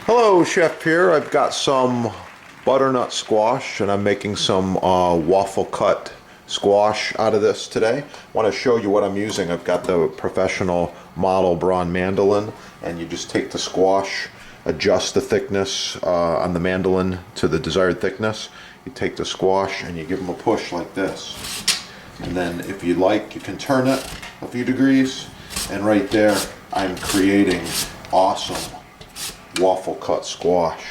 Hello, Chef here. I've got some butternut squash and I'm making some waffle cut squash out of this today. I want to show you what I'm using. I've got the professional model brawn mandolin, and you just take the squash, adjust the thickness on the mandolin to the desired thickness. You take the squash and you give them a push like this. And then if you like, you can turn it a few degrees, and right there I'm creating awesome waffle cut squash.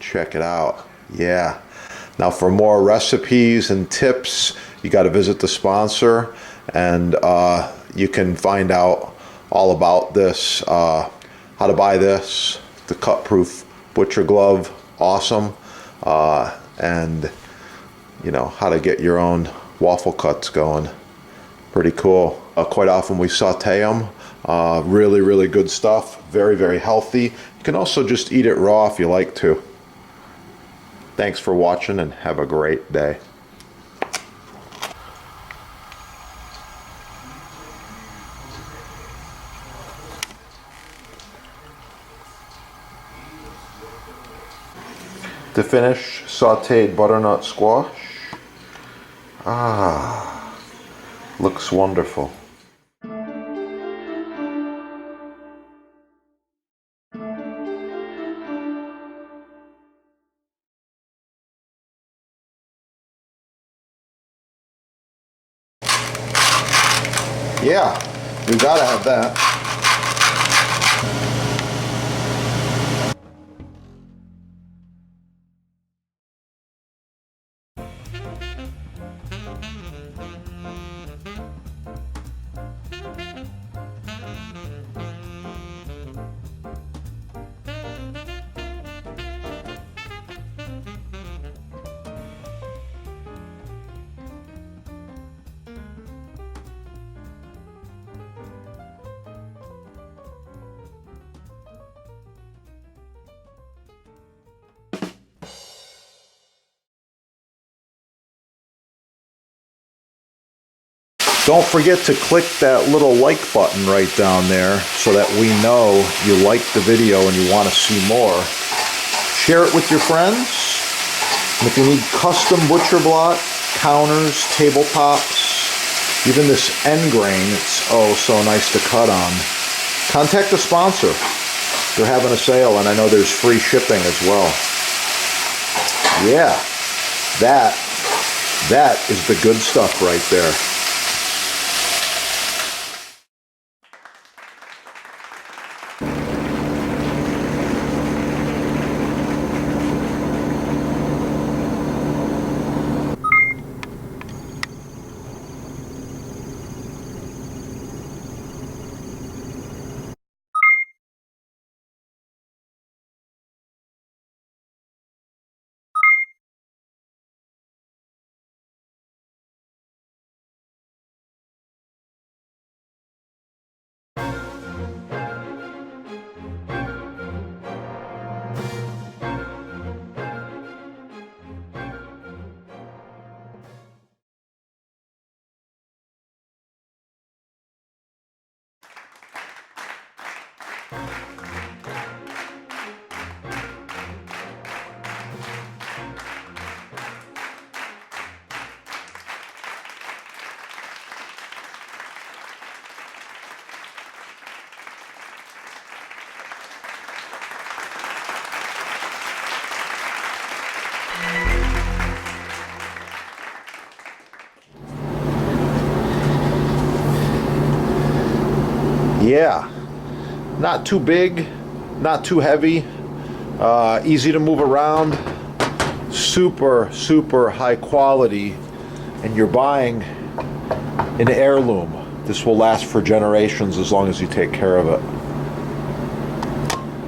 Check it out. Yeah. Now for more recipes and tips, you got to visit the sponsor, and you can find out all about this, how to buy this, the cut proof butcher glove, awesome, and you know how to get your own waffle cuts going. Pretty cool. Quite often we saute them. Really good stuff. Very healthy. You can also just eat it raw if you like to. Thanks for watching and have a great day. To finish, sauteed butternut squash. Looks wonderful. Yeah, we gotta have that. Don't forget to click that little like button right down there so that we know you like the video and you want to see more. Share it with your friends. And if you need custom butcher block, counters, tabletops, even this end grain, it's oh so nice to cut on, contact the sponsor. They're having a sale, and I know there's free shipping as well. Yeah, that is the good stuff right there. Yeah, not too big, not too heavy, easy to move around, super high quality, and you're buying an heirloom. This will last for generations as long as you take care of it.